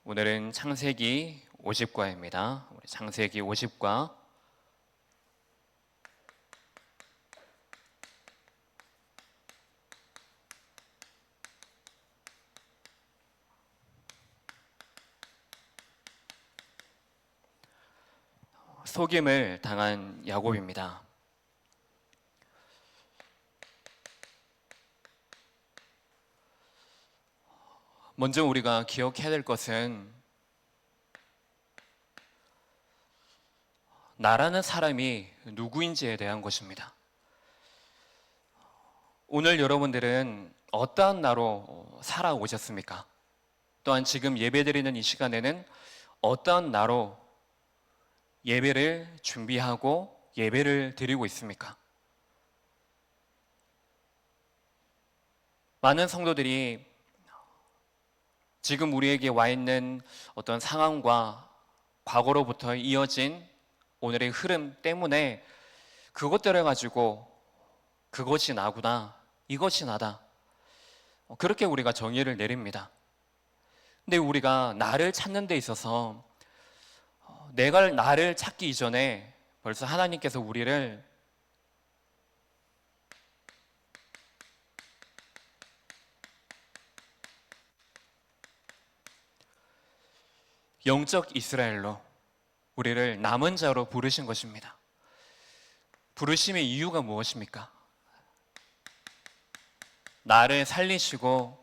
오늘은 창세기 50과입니다. 우리 창세기 50과 속임을 당한 야곱입니다. 먼저 우리가 기억해야 될 것은 나라는 사람이 누구인지에 대한 것입니다. 오늘 여러분들은 어떠한 나로 살아오셨습니까? 또한 지금 예배드리는 이 시간에는 어떠한 나로 예배를 준비하고 예배를 드리고 있습니까? 많은 성도들이 지금 우리에게 와 있는 어떤 상황과 과거로부터 이어진 오늘의 흐름 때문에 그것들을 가지고 그것이 나구나, 이것이 나다, 그렇게 우리가 정의를 내립니다. 근데 우리가 나를 찾는 데 있어서 내가 나를 찾기 이전에 벌써 하나님께서 우리를 영적 이스라엘로 우리를 남은 자로 부르신 것입니다. 부르심의 이유가 무엇입니까? 나를 살리시고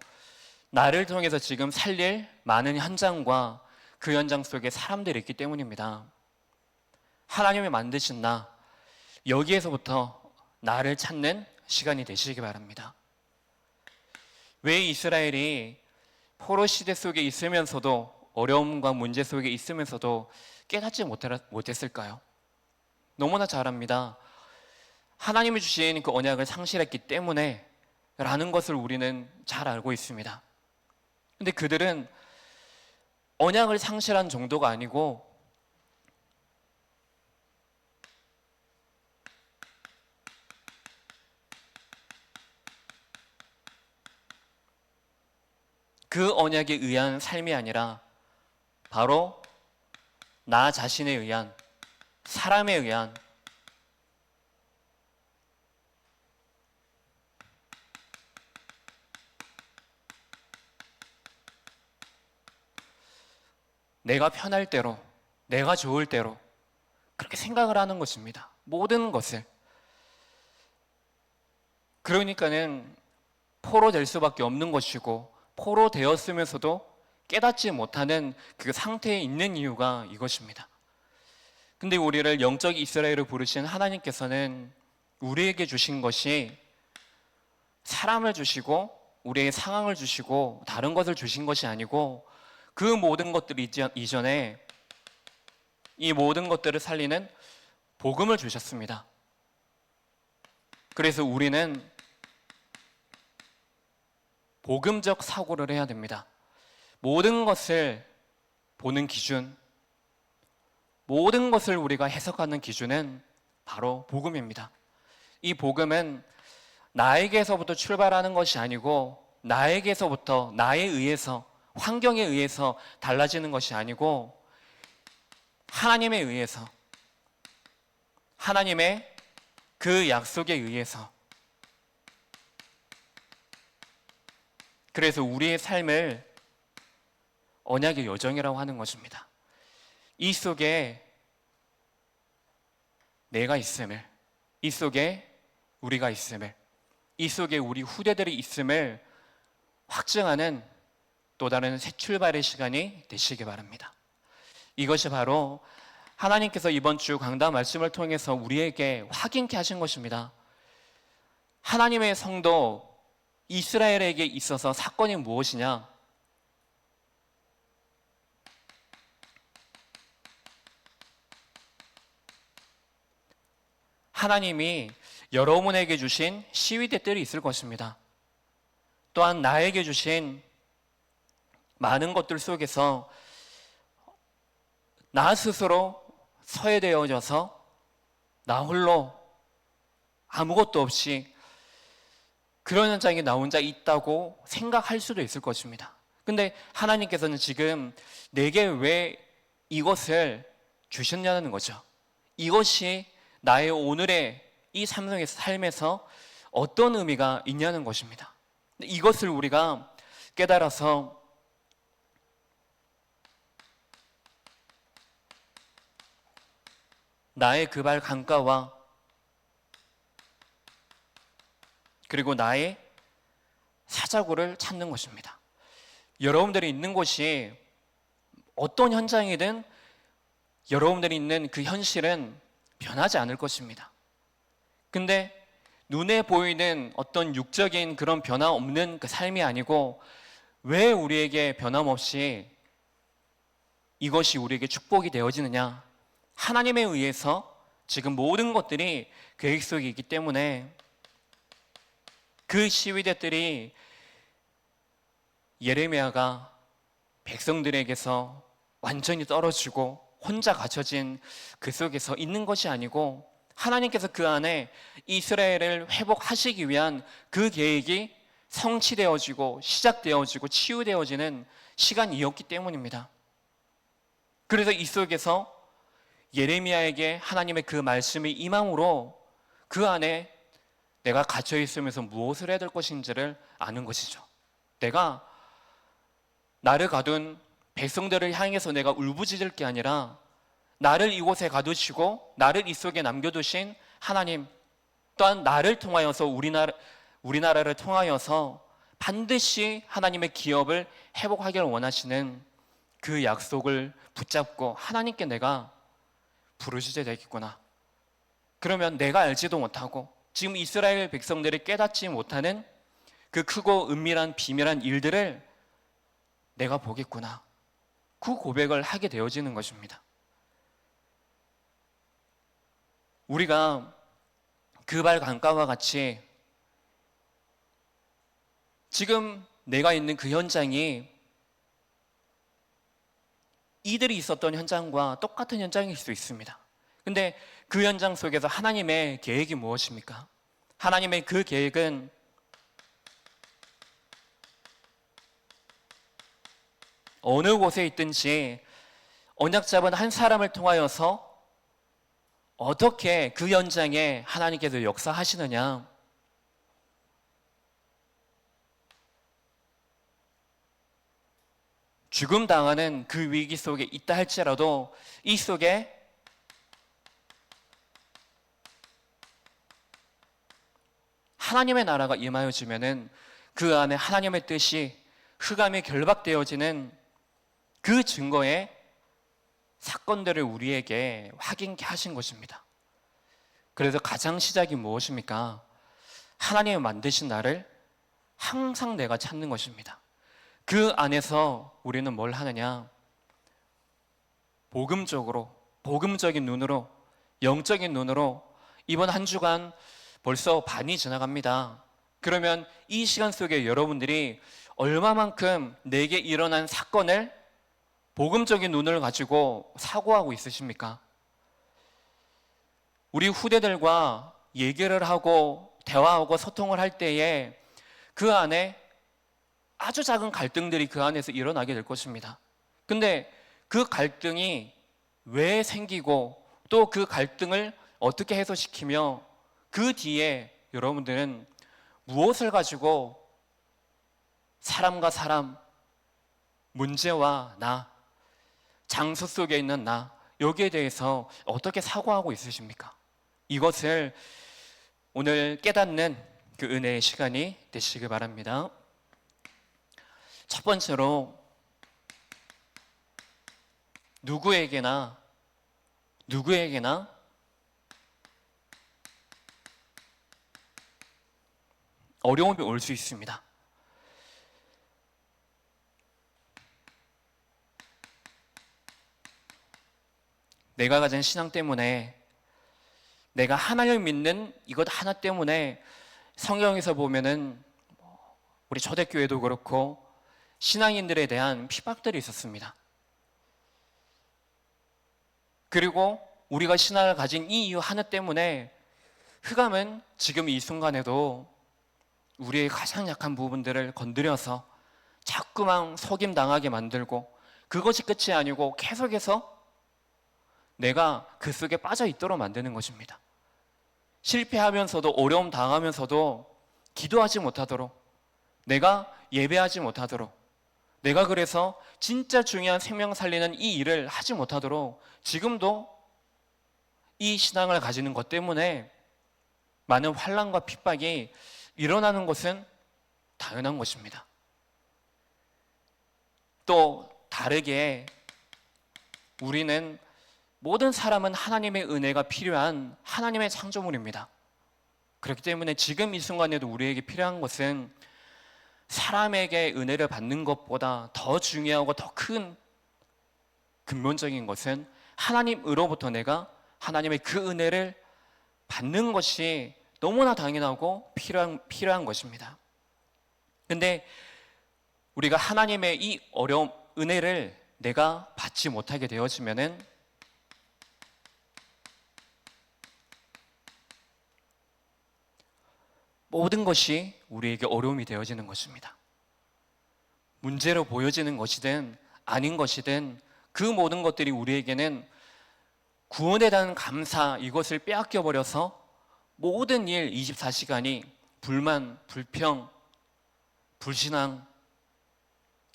나를 통해서 지금 살릴 많은 현장과 그 현장 속에 사람들이 있기 때문입니다. 하나님이 만드신 나, 여기에서부터 나를 찾는 시간이 되시기 바랍니다. 왜 이스라엘이 포로 시대 속에 있으면서도, 어려움과 문제 속에 있으면서도 깨닫지 못했을까요? 너무나 잘 압니다. 하나님이 주신 그 언약을 상실했기 때문에 라는 것을 우리는 잘 알고 있습니다. 근데 그들은 언약을 상실한 정도가 아니고 그 언약에 의한 삶이 아니라 바로 나 자신에 의한, 사람에 의한 내가 편할 대로, 내가 좋을 대로 그렇게 생각을 하는 것입니다. 모든 것을. 그러니까는 포로 될 수밖에 없는 것이고, 포로 되었으면서도 깨닫지 못하는 그 상태에 있는 이유가 이것입니다. 근데 우리를 영적 이스라엘을 부르신 하나님께서는 우리에게 주신 것이 사람을 주시고 우리의 상황을 주시고 다른 것을 주신 것이 아니고, 그 모든 것들 이전에 이 모든 것들을 살리는 복음을 주셨습니다. 그래서 우리는 복음적 사고를 해야 됩니다. 모든 것을 보는 기준, 모든 것을 우리가 해석하는 기준은 바로 복음입니다. 이 복음은 나에게서부터 출발하는 것이 아니고, 나에게서부터, 나에 의해서, 환경에 의해서 달라지는 것이 아니고, 하나님에 의해서, 하나님의 그 약속에 의해서. 그래서 우리의 삶을 언약의 여정이라고 하는 것입니다. 이 속에 내가 있음을, 이 속에 우리가 있음을, 이 속에 우리 후대들이 있음을 확증하는 또 다른 새 출발의 시간이 되시기 바랍니다. 이것이 바로 하나님께서 이번 주 강단 말씀을 통해서 우리에게 확인케 하신 것입니다. 하나님의 성도 이스라엘에게 있어서 사건이 무엇이냐? 하나님이 여러분에게 주신 시위대들이 있을 것입니다. 또한 나에게 주신 많은 것들 속에서 나 스스로 소외되어져서 나 홀로 아무것도 없이 그런 현장에 나 혼자 있다고 생각할 수도 있을 것입니다. 근데 하나님께서는 지금 내게 왜 이것을 주셨냐는 거죠. 이것이 나의 오늘의 이 삶에서 어떤 의미가 있냐는 것입니다. 이것을 우리가 깨달아서 나의 그 발 강가와 그리고 나의 사자구를 찾는 것입니다. 여러분들이 있는 곳이 어떤 현장이든 여러분들이 있는 그 현실은 변하지 않을 것입니다. 근데 눈에 보이는 어떤 육적인 그런 변화 없는 그 삶이 아니고 왜 우리에게 변함없이 이것이 우리에게 축복이 되어지느냐? 하나님에 의해서 지금 모든 것들이 계획 속에 있기 때문에 그 시위대들이 예레미야가 백성들에게서 완전히 떨어지고 혼자 갇혀진 그 속에서 있는 것이 아니고 하나님께서 그 안에 이스라엘을 회복하시기 위한 그 계획이 성취되어지고 시작되어지고 치유되어지는 시간이었기 때문입니다. 그래서 이 속에서 예레미야에게 하나님의 그 말씀이 임함으로 그 안에 내가 갇혀 있으면서 무엇을 해야 될 것인지를 아는 것이죠. 내가 나를 가둔 백성들을 향해서 내가 울부짖을 게 아니라 나를 이곳에 가두시고 나를 이 속에 남겨두신 하나님, 또한 나를 통하여서 우리나라를 통하여서 반드시 하나님의 기업을 회복하기를 원하시는 그 약속을 붙잡고 하나님께 내가 부르짖어야 되겠구나. 그러면 내가 알지도 못하고 지금 이스라엘 백성들이 깨닫지 못하는 그 크고 은밀한 비밀한 일들을 내가 보겠구나. 그 고백을 하게 되어지는 것입니다. 우리가 그 발 강가와 같이 지금 내가 있는 그 현장이 이들이 있었던 현장과 똑같은 현장일 수 있습니다. 근데 그 현장 속에서 하나님의 계획이 무엇입니까? 하나님의 그 계획은 어느 곳에 있든지 언약 잡은 한 사람을 통하여서 어떻게 그 현장에 하나님께서 역사하시느냐? 죽음 당하는 그 위기 속에 있다 할지라도 이 속에 하나님의 나라가 임하여지면은 그 안에 하나님의 뜻이 흑암이 결박되어지는 그 증거의 사건들을 우리에게 확인케 하신 것입니다. 그래서 가장 시작이 무엇입니까? 하나님이 만드신 나를 항상 내가 찾는 것입니다. 그 안에서 우리는 뭘 하느냐? 복음적인 눈으로, 영적인 눈으로 이번 한 주간 벌써 반이 지나갑니다. 그러면 이 시간 속에 여러분들이 얼마만큼 내게 일어난 사건을 복음적인 눈을 가지고 사고하고 있으십니까? 우리 후대들과 얘기를 하고 대화하고 소통을 할 때에 그 안에 아주 작은 갈등들이 그 안에서 일어나게 될 것입니다. 근데 그 갈등이 왜 생기고 또 그 갈등을 어떻게 해소시키며 그 뒤에 여러분들은 무엇을 가지고 사람과 사람, 문제와 나, 장소 속에 있는 나, 여기에 대해서 어떻게 사고하고 있으십니까? 이것을 오늘 깨닫는 그 은혜의 시간이 되시길 바랍니다. 첫 번째로 누구에게나 어려움이 올 수 있습니다. 내가 가진 신앙 때문에, 내가 하나님을 믿는 이것 하나 때문에 성경에서 보면은 우리 초대교회도 그렇고 신앙인들에 대한 핍박들이 있었습니다. 그리고 우리가 신앙을 가진 이 이유 하나 때문에 흑암은 지금 이 순간에도 우리의 가장 약한 부분들을 건드려서 자꾸만 속임 당하게 만들고, 그것이 끝이 아니고 계속해서 내가 그 속에 빠져 있도록 만드는 것입니다. 실패하면서도, 어려움 당하면서도 기도하지 못하도록, 내가 예배하지 못하도록, 내가 그래서 진짜 중요한 생명 살리는 이 일을 하지 못하도록 지금도 이 신앙을 가지는 것 때문에 많은 환난과 핍박이 일어나는 것은 당연한 것입니다. 또 다르게 우리는, 모든 사람은 하나님의 은혜가 필요한 하나님의 창조물입니다. 그렇기 때문에 지금 이 순간에도 우리에게 필요한 것은 사람에게 은혜를 받는 것보다 더 중요하고 더 큰 근본적인 것은 하나님으로부터 내가 하나님의 그 은혜를 받는 것이 너무나 당연하고 필요한 것입니다. 근데 우리가 하나님의 이 어려움, 은혜를 내가 받지 못하게 되어지면은 모든 것이 우리에게 어려움이 되어지는 것입니다. 문제로 보여지는 것이든 아닌 것이든 그 모든 것들이 우리에게는 구원에 대한 감사, 이것을 빼앗겨 버려서 모든 일 24시간이 불만, 불평, 불신앙,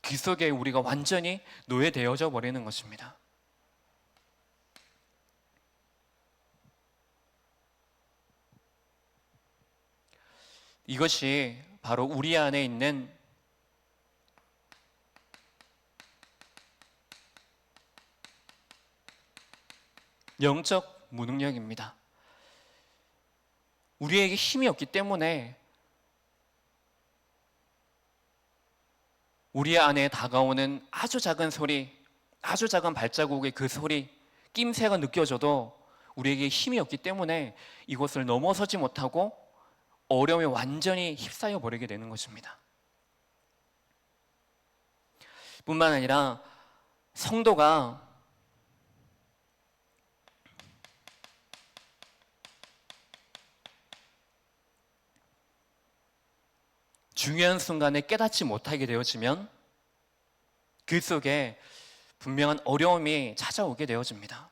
그 속에 우리가 완전히 노예되어져 버리는 것입니다. 이것이 바로 우리 안에 있는 영적 무능력입니다. 우리에게 힘이 없기 때문에 우리 안에 다가오는 아주 작은 소리, 아주 작은 발자국의 그 소리, 낌새가 느껴져도 우리에게 힘이 없기 때문에 이것을 넘어서지 못하고 어려움에 완전히 휩싸여 버리게 되는 것입니다. 뿐만 아니라 성도가 중요한 순간에 깨닫지 못하게 되어지면 그 속에 분명한 어려움이 찾아오게 되어집니다.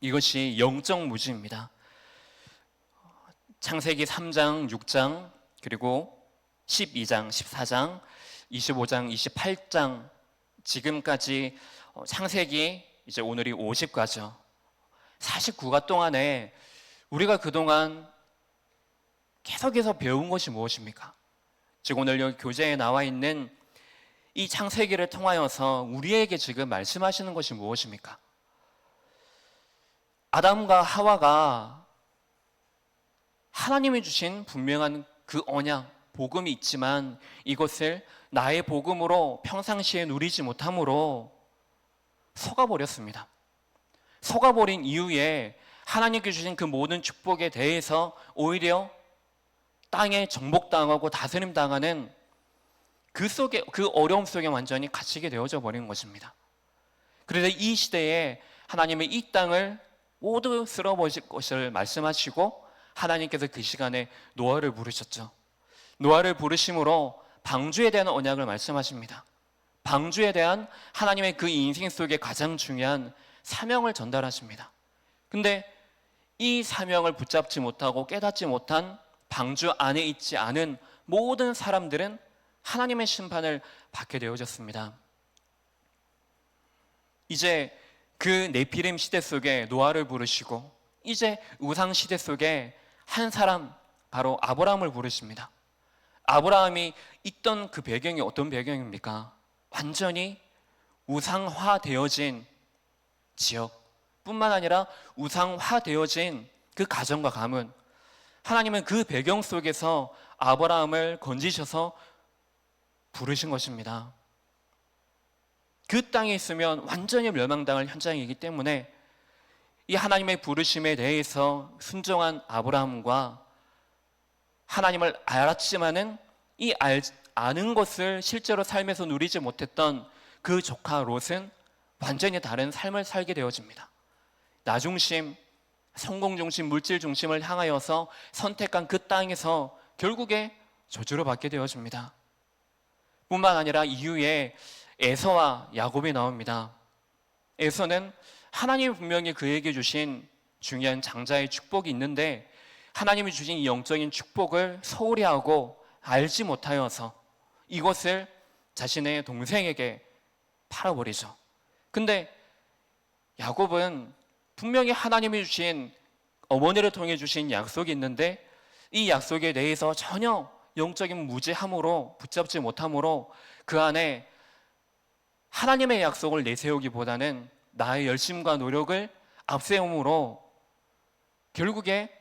이것이 영적 무지입니다. 창세기 3장, 6장, 그리고 12장, 14장, 25장, 28장, 지금까지 창세기 이제 오늘이 50가죠. 49가 동안에 우리가 그동안 계속해서 배운 것이 무엇입니까? 즉 오늘 여기 교재에 나와 있는 이 창세기를 통하여서 우리에게 지금 말씀하시는 것이 무엇입니까? 아담과 하와가 하나님이 주신 분명한 그 언약, 복음이 있지만 이것을 나의 복음으로 평상시에 누리지 못함으로 속아버렸습니다. 속아버린 이후에 하나님께 주신 그 모든 축복에 대해서 오히려 땅에 정복당하고 다스림당하는 그 속에, 그 어려움 속에 완전히 갇히게 되어져 버린 것입니다. 그래서 이 시대에 하나님의 이 땅을 모두 쓸어버릴 것을 말씀하시고 하나님께서 그 시간에 노아를 부르셨죠. 노아를 부르심으로 방주에 대한 언약을 말씀하십니다. 방주에 대한 하나님의 그 인생 속에 가장 중요한 사명을 전달하십니다. 근데 이 사명을 붙잡지 못하고 깨닫지 못한 방주 안에 있지 않은 모든 사람들은 하나님의 심판을 받게 되어졌습니다. 이제 그 네피림 시대 속에 노아를 부르시고 이제 우상 시대 속에 한 사람, 바로 아브라함을 부르십니다. 아브라함이 있던 그 배경이 어떤 배경입니까? 완전히 우상화되어진 지역뿐만 아니라 우상화되어진 그 가정과 가문, 하나님은 그 배경 속에서 아브라함을 건지셔서 부르신 것입니다. 그 땅에 있으면 완전히 멸망당할 현장이기 때문에 이 하나님의 부르심에 대해서 순종한 아브라함과 하나님을 알았지만은 이 아는 것을 실제로 삶에서 누리지 못했던 그 조카 롯은 완전히 다른 삶을 살게 되어집니다. 나중심, 성공 중심, 물질 중심을 향하여서 선택한 그 땅에서 결국에 저주를 받게 되어집니다. 뿐만 아니라 이후에 에서와 야곱이 나옵니다. 에서는 하나님이 분명히 그에게 주신 중요한 장자의 축복이 있는데 하나님이 주신 이 영적인 축복을 소홀히 하고 알지 못하여서 이것을 자신의 동생에게 팔아버리죠. 근데 야곱은 분명히 하나님이 주신 어머니를 통해 주신 약속이 있는데 이 약속에 대해서 전혀 영적인 무지함으로 붙잡지 못함으로 그 안에 하나님의 약속을 내세우기보다는 나의 열심과 노력을 앞세움으로 결국에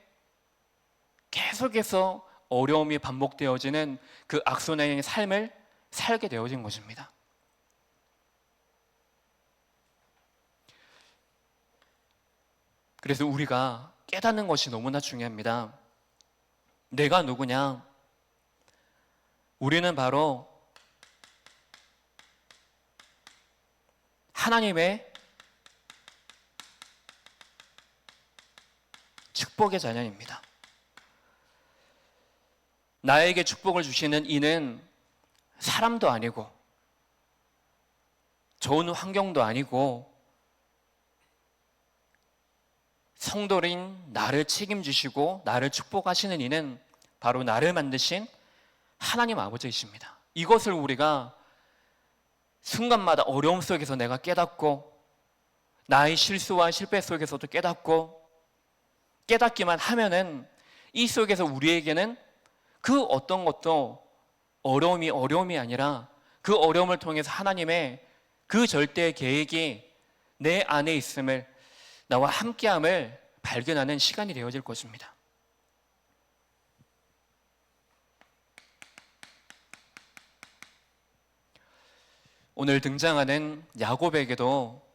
계속해서 어려움이 반복되어지는 그 악순환의 삶을 살게 되어진 것입니다. 그래서 우리가 깨닫는 것이 너무나 중요합니다. 내가 누구냐? 우리는 바로 하나님의 축복의 자녀입니다. 나에게 축복을 주시는 이는 사람도 아니고 좋은 환경도 아니고 성도인 나를 책임지시고 나를 축복하시는 이는 바로 나를 만드신 하나님 아버지이십니다. 이것을 우리가 순간마다 어려움 속에서 내가 깨닫고 나의 실수와 실패 속에서도 깨닫기만 하면은 이 속에서 우리에게는 그 어떤 것도 어려움이 아니라 그 어려움을 통해서 하나님의 그 절대 계획이 내 안에 있음을, 나와 함께함을 발견하는 시간이 되어질 것입니다. 오늘 등장하는 야곱에게도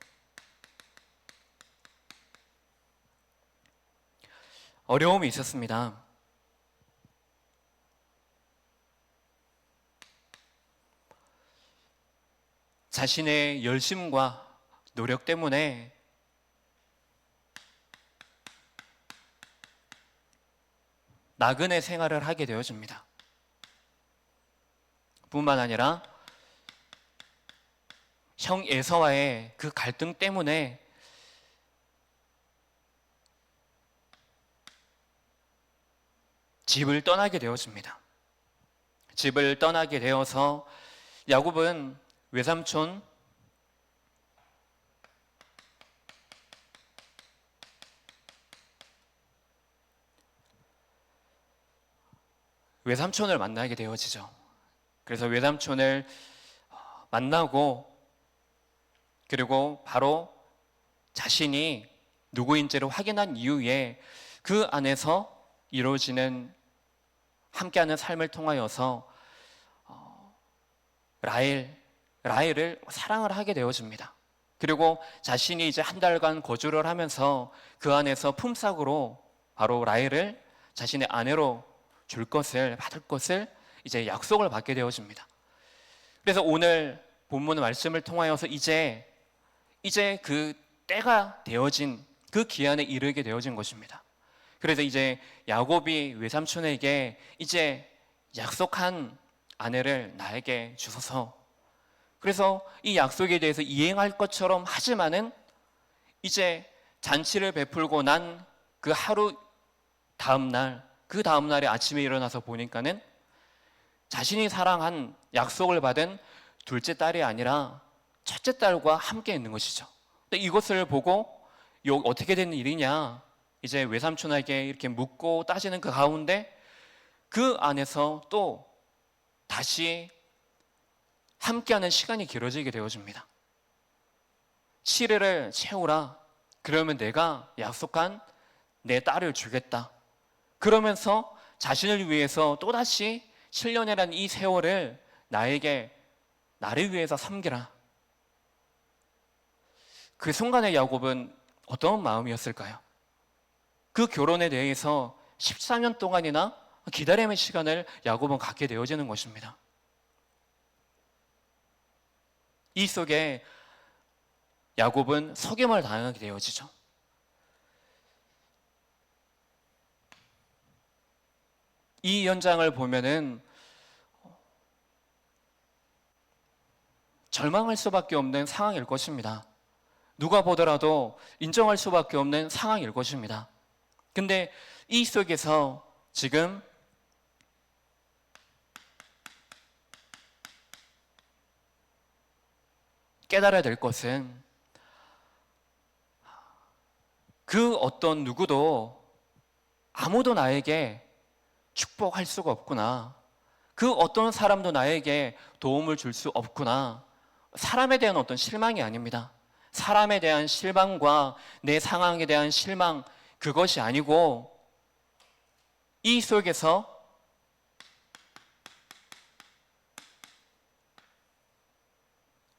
어려움이 있었습니다. 자신의 열심과 노력 때문에 나그네 생활을 하게 되어집니다. 뿐만 아니라 형 에서와의 그 갈등 때문에 집을 떠나게 되었습니다. 집을 떠나게 되어서 야곱은 외삼촌을 만나게 되어지죠. 그래서 외삼촌을 만나고 그리고 바로 자신이 누구인지를 확인한 이후에 그 안에서 이루어지는 함께하는 삶을 통하여서 라헬을 사랑을 하게 되어집니다. 그리고 자신이 이제 한 달간 거주를 하면서 그 안에서 품삯으로 바로 라헬을 자신의 아내로 받을 것을 이제 약속을 받게 되어집니다. 그래서 오늘 본문 말씀을 통하여서 이제 그 때가 되어진 그 기한에 이르게 되어진 것입니다. 그래서 이제 야곱이 외삼촌에게 이제 약속한 아내를 나에게 주소서. 그래서 이 약속에 대해서 이행할 것처럼 하지만은 이제 잔치를 베풀고 난 그 하루 그 다음 날에 아침에 일어나서 보니까는 자신이 사랑한 약속을 받은 둘째 딸이 아니라 첫째 딸과 함께 있는 것이죠. 근데 이것을 보고 어떻게 된 일이냐, 이제 외삼촌에게 이렇게 묻고 따지는 그 가운데 그 안에서 또 다시 함께하는 시간이 길어지게 되어집니다. 7일을 채우라. 그러면 내가 약속한 내 딸을 주겠다. 그러면서 자신을 위해서 또다시 7년이라는 이 세월을 나를 위해서 섬기라. 그 순간에 야곱은 어떤 마음이었을까요? 그 결혼에 대해서 14년 동안이나 기다림의 시간을 야곱은 갖게 되어지는 것입니다. 이 속에 야곱은 속임을 당하게 되어지죠. 이 연장을 보면은 절망할 수밖에 없는 상황일 것입니다. 누가 보더라도 인정할 수밖에 없는 상황일 것입니다. 근데 이 속에서 지금 깨달아야 될 것은 그 어떤 누구도 아무도 나에게 축복할 수가 없구나. 그 어떤 사람도 나에게 도움을 줄 수 없구나. 사람에 대한 어떤 실망이 아닙니다. 사람에 대한 실망과 내 상황에 대한 실망, 그것이 아니고 이 속에서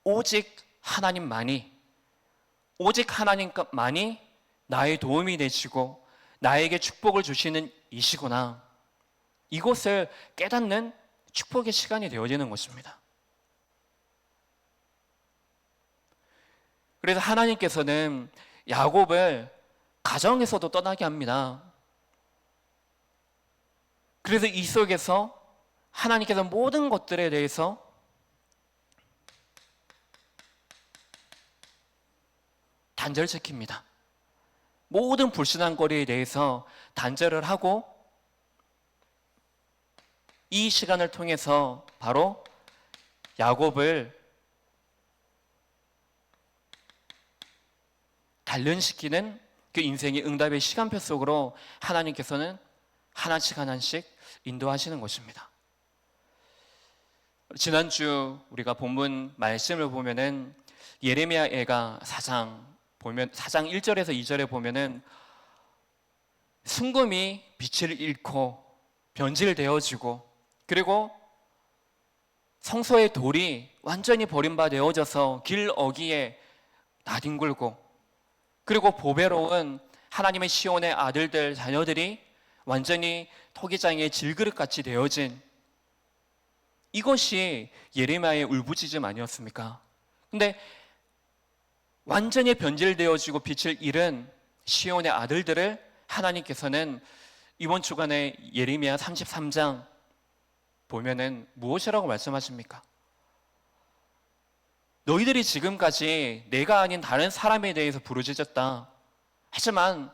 오직 하나님만이, 오직 하나님만이 나의 도움이 되시고 나에게 축복을 주시는 이시구나. 이것을 깨닫는 축복의 시간이 되어지는 것입니다. 그래서 하나님께서는 야곱을 가정에서도 떠나게 합니다. 그래서 이 속에서 하나님께서 모든 것들에 대해서 단절시킵니다. 모든 불신앙거리에 대해서 단절을 하고 이 시간을 통해서 바로 야곱을 단련시키는 그 인생의 응답의 시간표 속으로 하나님께서는 하나씩 하나씩 인도하시는 것입니다. 지난주 우리가 본문 말씀을 보면은 예레미야가 4장 1절에서 2절에 보면은 순금이 빛을 잃고 변질되어지고 그리고 성소의 돌이 완전히 버림받아져서 길 어귀에 나뒹굴고 그리고 보배로운 하나님의 시온의 아들들 자녀들이 완전히 토기장의 질그릇같이 되어진 이것이 예레미야의 울부짖음 아니었습니까? 근데 완전히 변질되어지고 빛을 잃은 시온의 아들들을 하나님께서는 이번 주간에 예레미야 33장 보면은 무엇이라고 말씀하십니까? 너희들이 지금까지 내가 아닌 다른 사람에 대해서 부르짖었다. 하지만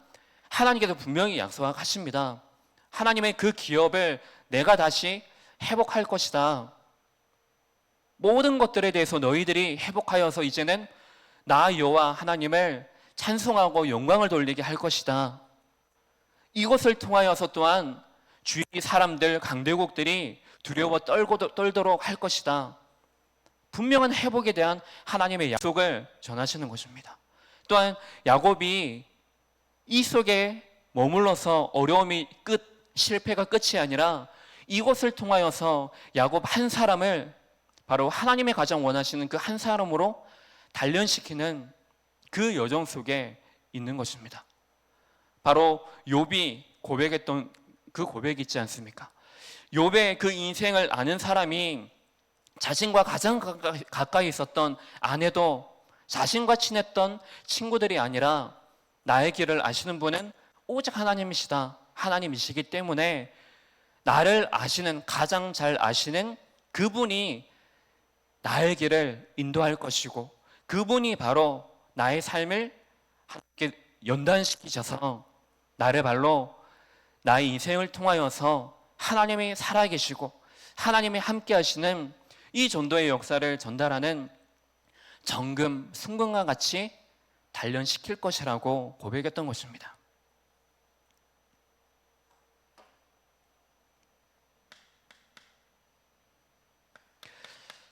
하나님께서 분명히 약속하십니다. 하나님의 그 기업을 내가 다시 회복할 것이다. 모든 것들에 대해서 너희들이 회복하여서 이제는 나 여호와 하나님을 찬송하고 영광을 돌리게 할 것이다. 이것을 통하여서 또한 주위 사람들, 강대국들이 두려워 떨도록 할 것이다. 분명한 회복에 대한 하나님의 약속을 전하시는 것입니다. 또한 야곱이 이 속에 머물러서 어려움이 실패가 끝이 아니라 이것을 통하여서 야곱 한 사람을 바로 하나님의 가장 원하시는 그 한 사람으로 단련시키는 그 여정 속에 있는 것입니다. 바로 욥이 고백했던 그 고백이 있지 않습니까? 욥의 그 인생을 아는 사람이 자신과 가장 가까이 있었던 아내도 자신과 친했던 친구들이 아니라 나의 길을 아시는 분은 오직 하나님이시다. 하나님이시기 때문에 나를 아시는, 가장 잘 아시는 그분이 나의 길을 인도할 것이고 그분이 바로 나의 삶을 함께 연단시키셔서 나를 발로 나의 인생을 통하여서 하나님이 살아계시고 하나님이 함께 하시는 이 전도의 역사를 전달하는 정금, 순금과 같이 단련시킬 것이라고 고백했던 것입니다.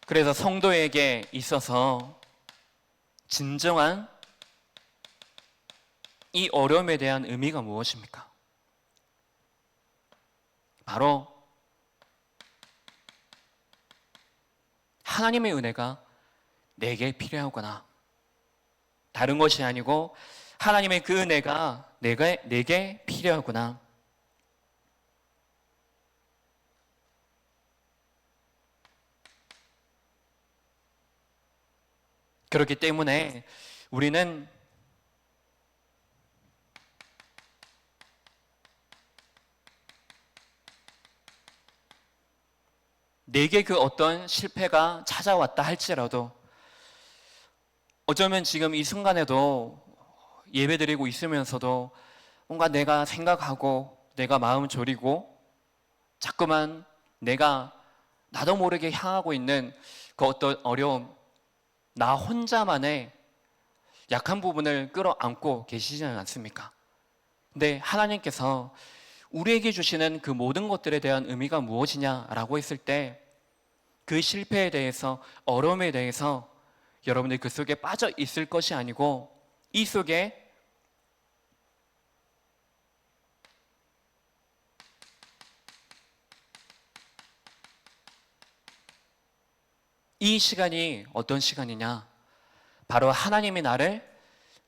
그래서 성도에게 있어서 진정한 이 어려움에 대한 의미가 무엇입니까? 바로 하나님의 은혜가 내게 필요하구나. 다른 것이 아니고 하나님의 그 은혜가 내게 필요하구나. 그렇기 때문에 우리는 내게 그 어떤 실패가 찾아왔다 할지라도 어쩌면 지금 이 순간에도 예배드리고 있으면서도 뭔가 내가 생각하고 내가 마음 졸이고 자꾸만 내가 나도 모르게 향하고 있는 그 어떤 어려움, 나 혼자만의 약한 부분을 끌어안고 계시지는 않습니까? 근데 하나님께서 우리에게 주시는 그 모든 것들에 대한 의미가 무엇이냐라고 했을 때 그 실패에 대해서, 어려움에 대해서 여러분들이 그 속에 빠져 있을 것이 아니고 이 속에 이 시간이 어떤 시간이냐? 바로 하나님이 나를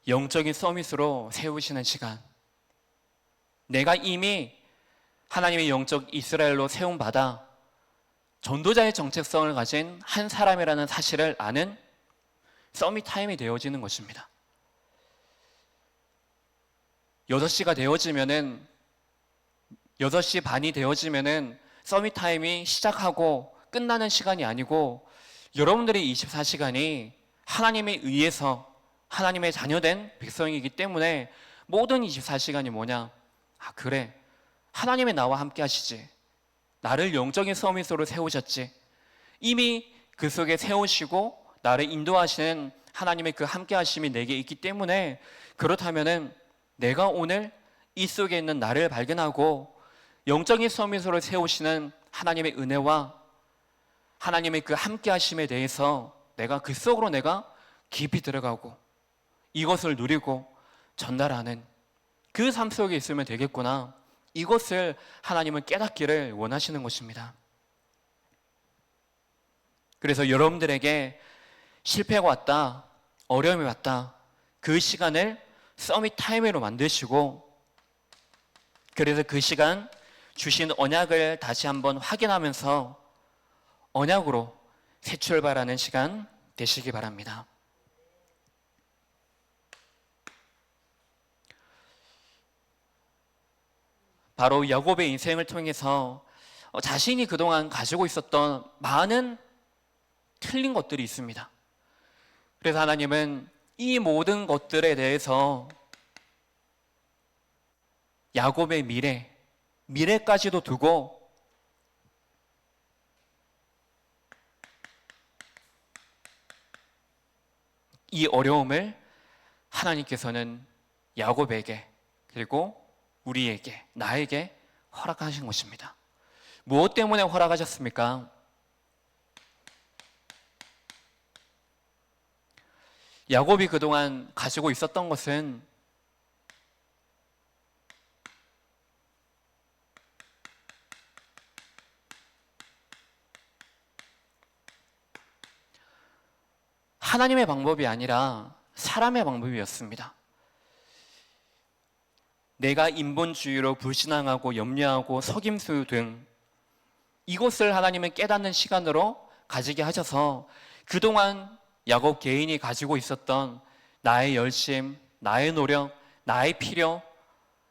영적인 서밋으로 세우시는 시간. 내가 이미 하나님의 영적 이스라엘로 세움받아 전도자의 정체성을 가진 한 사람이라는 사실을 아는 서밋 타임이 되어지는 것입니다. 6시가 되어지면은 6시 반이 되어지면은 서밋 타임이 시작하고 끝나는 시간이 아니고 여러분들의 24시간이 하나님에 의해서 하나님의 자녀된 백성이기 때문에 모든 24시간이 뭐냐? 아, 그래. 하나님이 나와 함께 하시지. 나를 영적인 서밋으로 세우셨지. 이미 그 속에 세우시고 나를 인도하시는 하나님의 그 함께 하심이 내게 있기 때문에 그렇다면은 내가 오늘 이 속에 있는 나를 발견하고 영적인 서밋으로 세우시는 하나님의 은혜와 하나님의 그 함께 하심에 대해서 내가 그 속으로 내가 깊이 들어가고 이것을 누리고 전달하는 그 삶 속에 있으면 되겠구나. 이것을 하나님은 깨닫기를 원하시는 것입니다. 그래서 여러분들에게 실패가 왔다, 어려움이 왔다, 그 시간을 서밋 타임으로 만드시고 그래서 그 시간 주신 언약을 다시 한번 확인하면서 언약으로 새 출발하는 시간 되시기 바랍니다. 바로 야곱의 인생을 통해서 자신이 그동안 가지고 있었던 많은 틀린 것들이 있습니다. 그래서 하나님은 이 모든 것들에 대해서 야곱의 미래까지도 두고 이 어려움을 하나님께서는 야곱에게 그리고 우리에게, 나에게 허락하신 것입니다. 무엇 때문에 허락하셨습니까? 야곱이 그동안 가지고 있었던 것은 하나님의 방법이 아니라 사람의 방법이었습니다. 내가 인본주의로 불신앙하고 염려하고 속임수 등 이것을 하나님은 깨닫는 시간으로 가지게 하셔서 그동안 야곱 개인이 가지고 있었던 나의 열심, 나의 노력, 나의 필요,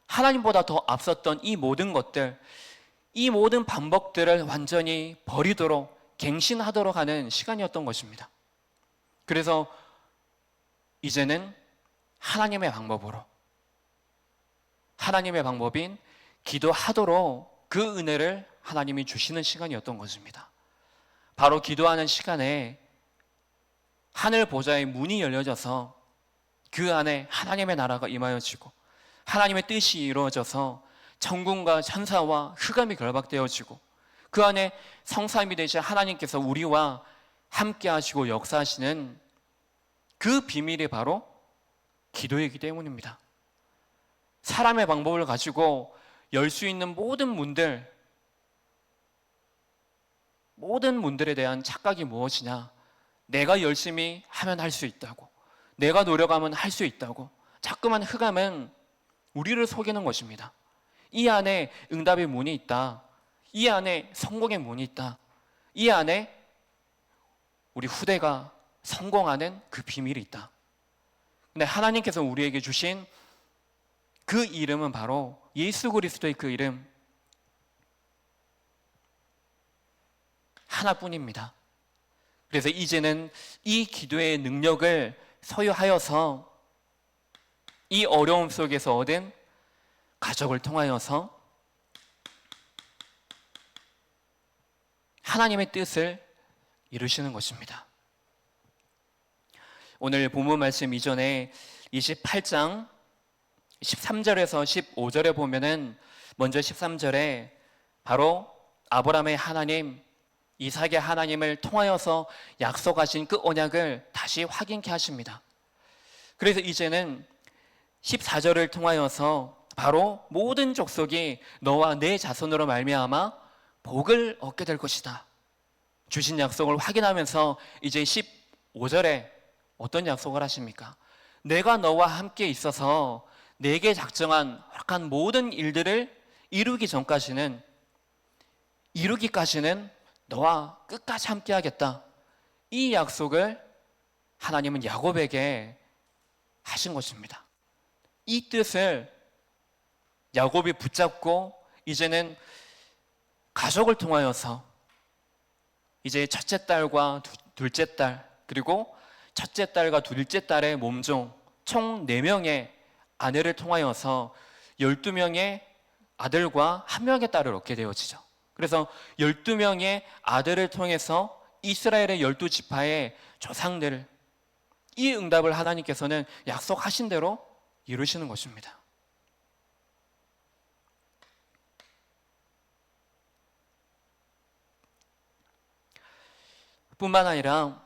하나님보다 더 앞섰던 이 모든 것들, 이 모든 반복들을 완전히 버리도록 갱신하도록 하는 시간이었던 것입니다. 그래서 이제는 하나님의 방법으로 하나님의 방법인 기도하도록 그 은혜를 하나님이 주시는 시간이었던 것입니다. 바로 기도하는 시간에 하늘 보좌의 문이 열려져서 그 안에 하나님의 나라가 임하여지고 하나님의 뜻이 이루어져서 천군과 천사와 흑암이 결박되어지고 그 안에 성삼위 되신 하나님께서 우리와 함께 하시고 역사하시는 그 비밀이 바로 기도이기 때문입니다. 사람의 방법을 가지고 열 수 있는 모든 문들에 대한 착각이 무엇이냐? 내가 열심히 하면 할 수 있다고, 내가 노력하면 할 수 있다고, 자꾸만 흑암은 우리를 속이는 것입니다. 이 안에 응답의 문이 있다. 이 안에 성공의 문이 있다. 이 안에 우리 후대가 성공하는 그 비밀이 있다. 근데 하나님께서 우리에게 주신 그 이름은 바로 예수 그리스도의 그 이름, 하나뿐입니다. 그래서 이제는 이 기도의 능력을 소유하여서 이 어려움 속에서 얻은 가족을 통하여서 하나님의 뜻을 이루시는 것입니다. 오늘 본문 말씀 이전에 28장 13절에서 15절에 보면은 먼저 13절에 바로 아브라함의 하나님, 이삭의 하나님을 통하여서 약속하신 그 언약을 다시 확인케 하십니다. 그래서 이제는 14절을 통하여서 바로 모든 족속이 너와 내 자손으로 말미암아 복을 얻게 될 것이다. 주신 약속을 확인하면서 이제 15절에 어떤 약속을 하십니까? 내가 너와 함께 있어서 내게 작정한 허락한 모든 일들을 이루기까지는 너와 끝까지 함께 하겠다. 이 약속을 하나님은 야곱에게 하신 것입니다. 이 뜻을 야곱이 붙잡고 이제는 가족을 통하여서 이제 첫째 딸과 둘째 딸, 그리고 첫째 딸과 둘째 딸의 몸종 총 4명의 아내를 통하여서 12명의 아들과 1명의 딸을 얻게 되어지죠. 그래서 12명의 아들을 통해서 이스라엘의 12지파의 조상들을, 이 응답을 하나님께서는 약속하신 대로 이루시는 것입니다. 뿐만 아니라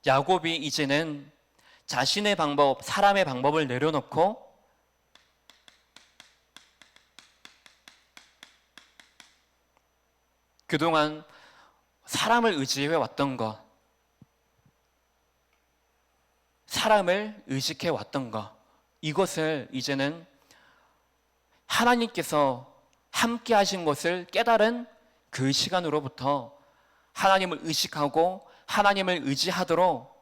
야곱이 이제는 자신의 방법, 사람의 방법을 내려놓고 그동안 사람을 의지해 왔던 것, 사람을 의식해 왔던 것, 이것을 이제는 하나님께서 함께 하신 것을 깨달은 그 시간으로부터 하나님을 의식하고 하나님을 의지하도록,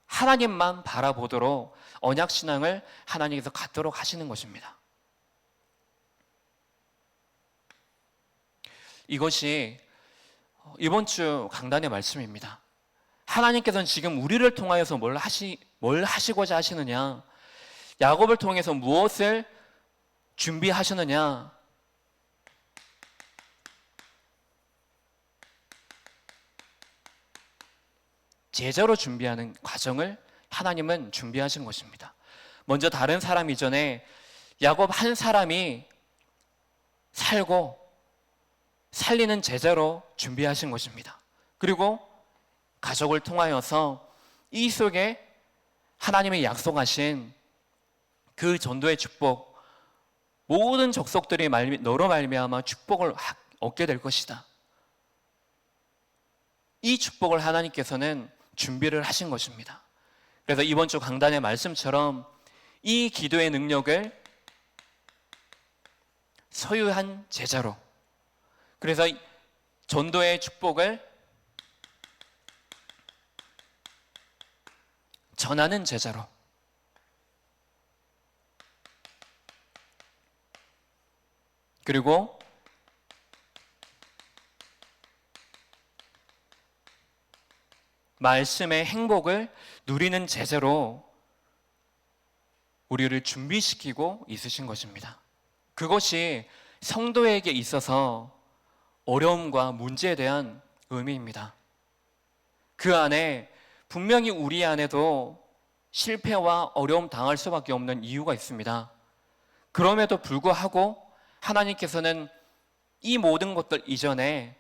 하나님만 바라보도록 언약신앙을 하나님께서 갖도록 하시는 것입니다. 이것이 이번 주 강단의 말씀입니다. 하나님께서는 지금 우리를 통하여서 뭘 하시고자 하시느냐, 야곱을 통해서 무엇을 준비하시느냐, 제자로 준비하는 과정을 하나님은 준비하신 것입니다. 먼저 다른 사람 이전에 야곱 한 사람이 살고 살리는 제자로 준비하신 것입니다. 그리고 가족을 통하여서 이 속에 하나님이 약속하신 그 전도의 축복, 모든 족속들이 너로 말미암아 축복을 얻게 될 것이다. 이 축복을 하나님께서는 준비를 하신 것입니다. 그래서 이번 주 강단의 말씀처럼 이 기도의 능력을 소유한 제자로, 그래서 전도의 축복을 전하는 제자로, 그리고 말씀의 행복을 누리는 제자로 우리를 준비시키고 있으신 것입니다. 그것이 성도에게 있어서 어려움과 문제에 대한 의미입니다. 그 안에 분명히 우리 안에도 실패와 어려움 당할 수밖에 없는 이유가 있습니다. 그럼에도 불구하고 하나님께서는 이 모든 것들 이전에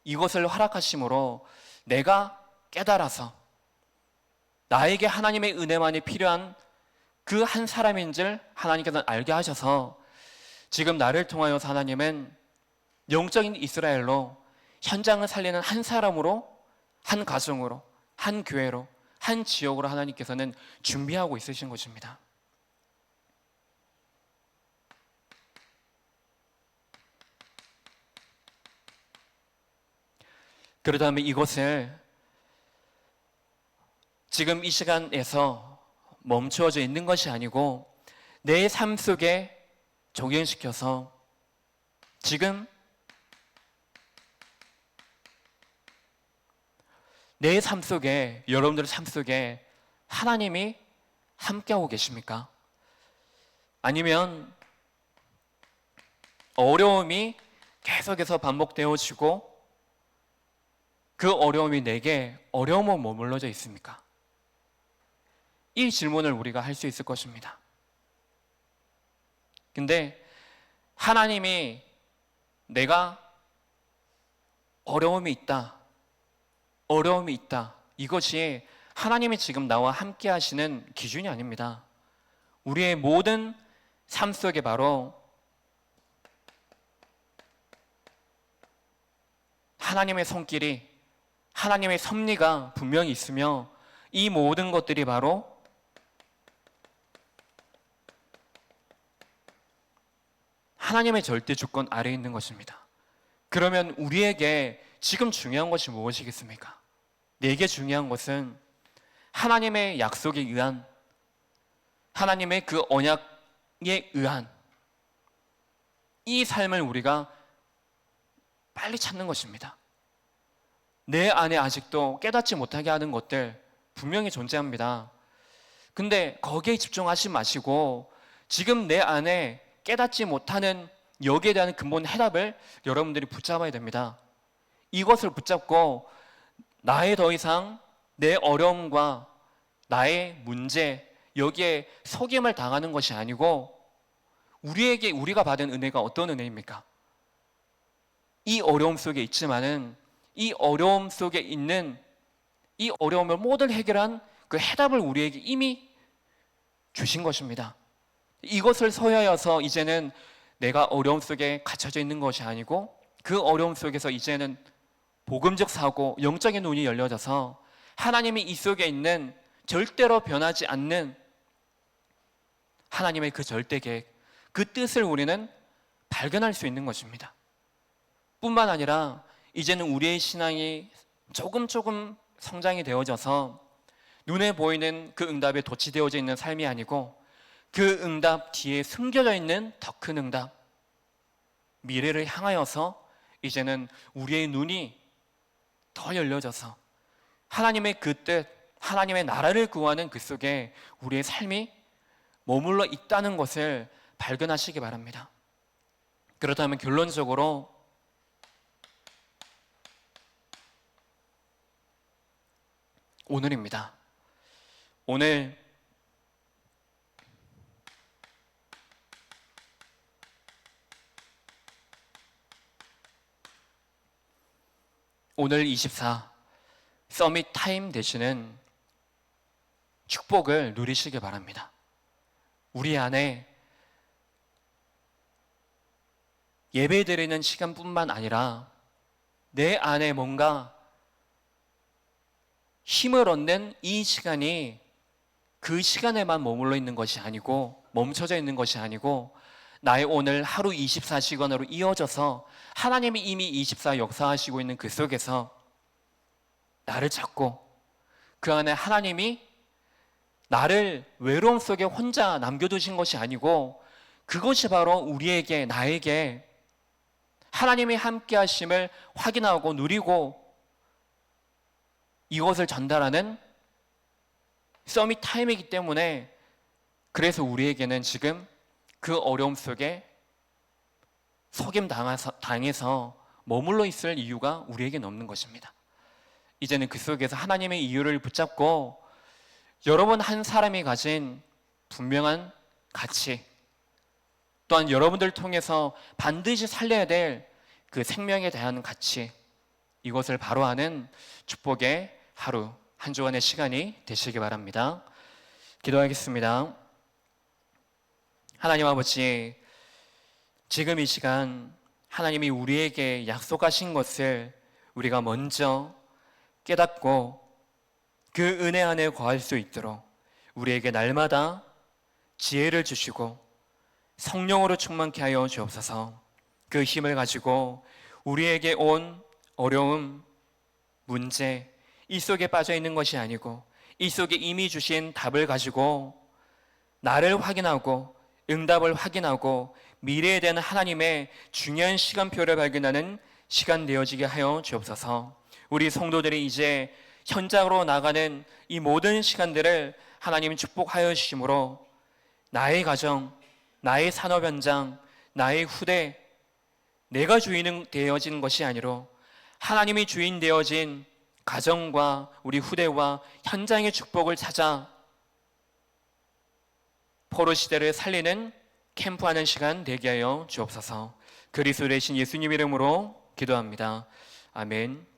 이것을 허락하심으로 내가 깨달아서 나에게 하나님의 은혜만이 필요한 그 한 사람인 줄 하나님께서는 알게 하셔서 지금 나를 통하여서 하나님은 영적인 이스라엘로 현장을 살리는 한 사람으로, 한 가정으로, 한 교회로, 한 지역으로 하나님께서는 준비하고 있으신 것입니다. 그렇다면 이것을 지금 이 시간에서 멈추어져 있는 것이 아니고 내 삶 속에 적용시켜서 지금 내 삶 속에, 여러분들의 삶 속에 하나님이 함께하고 계십니까? 아니면 어려움이 계속해서 반복되어지고 그 어려움이 내게 어려움으로 머물러져 있습니까? 이 질문을 우리가 할 수 있을 것입니다. 근데 하나님이 내가 어려움이 있다, 이것이 하나님이 지금 나와 함께 하시는 기준이 아닙니다. 우리의 모든 삶 속에 바로 하나님의 손길이, 하나님의 섭리가 분명히 있으며 이 모든 것들이 바로 하나님의 절대 주권 아래에 있는 것입니다. 그러면 우리에게 지금 중요한 것이 무엇이겠습니까? 내게 중요한 것은 하나님의 약속에 의한, 하나님의 그 언약에 의한 이 삶을 우리가 빨리 찾는 것입니다. 내 안에 아직도 깨닫지 못하게 하는 것들 분명히 존재합니다. 근데 거기에 집중하지 마시고 지금 내 안에 깨닫지 못하는 여기에 대한 근본 해답을 여러분들이 붙잡아야 됩니다. 이것을 붙잡고 나의 더 이상 내 어려움과 나의 문제, 여기에 속임을 당하는 것이 아니고 우리가 받은 은혜가 어떤 은혜입니까? 이 어려움 속에 있지만은 이 어려움 속에 있는 이 어려움을 모두 해결한 그 해답을 우리에게 이미 주신 것입니다. 이것을 소유하여서 이제는 내가 어려움 속에 갇혀져 있는 것이 아니고 그 어려움 속에서 이제는 복음적 사고, 영적인 눈이 열려져서 하나님이 이 속에 있는 절대로 변하지 않는 하나님의 그 절대 계획, 그 뜻을 우리는 발견할 수 있는 것입니다. 뿐만 아니라 이제는 우리의 신앙이 조금 성장이 되어져서 눈에 보이는 그 응답에 도취되어져 있는 삶이 아니고 그 응답 뒤에 숨겨져 있는 더 큰 응답, 미래를 향하여서 이제는 우리의 눈이 더 열려져서 하나님의 그 뜻, 하나님의 나라를 구하는 그 속에 우리의 삶이 머물러 있다는 것을 발견하시기 바랍니다. 그렇다면 결론적으로 오늘입니다. 오늘 오늘 24 서밋 타임 되시는 축복을 누리시길 바랍니다. 우리 안에 예배 드리는 시간뿐만 아니라 내 안에 뭔가 힘을 얻는 이 시간이 그 시간에만 머물러 있는 것이 아니고 멈춰져 있는 것이 아니고 나의 오늘 하루 24시간으로 이어져서 하나님이 이미 24 역사하시고 있는 그 속에서 나를 찾고 그 안에 하나님이 나를 외로움 속에 혼자 남겨두신 것이 아니고 그것이 바로 우리에게, 나에게 하나님이 함께 하심을 확인하고 누리고 이것을 전달하는 서밋 타임이기 때문에 그래서 우리에게는 지금 그 어려움 속에 속임 당해서 머물러 있을 이유가 우리에게는 없는 것입니다. 이제는 그 속에서 하나님의 이유를 붙잡고 여러분 한 사람이 가진 분명한 가치, 또한 여러분들 통해서 반드시 살려야 될 그 생명에 대한 가치, 이것을 바로 아는 축복의 하루, 한 주간의 시간이 되시기 바랍니다. 기도하겠습니다. 하나님 아버지, 지금 이 시간 하나님이 우리에게 약속하신 것을 우리가 먼저 깨닫고 그 은혜 안에 거할 수 있도록 우리에게 날마다 지혜를 주시고 성령으로 충만케 하여 주옵소서. 그 힘을 가지고 우리에게 온 어려움, 문제, 이 속에 빠져 있는 것이 아니고 이 속에 이미 주신 답을 가지고 나를 확인하고 응답을 확인하고 미래에 대한 하나님의 중요한 시간표를 발견하는 시간 되어지게 하여 주옵소서. 우리 성도들이 이제 현장으로 나가는 이 모든 시간들을 하나님이 축복하여 주심으로 나의 가정, 나의 산업 현장, 나의 후대, 내가 주인 되어진 것이 아니로 하나님이 주인 되어진 가정과 우리 후대와 현장의 축복을 찾아 포로 시대를 살리는 캠프하는 시간 되게 하여 주옵소서. 그리스도 되신 예수님 이름으로 기도합니다. 아멘.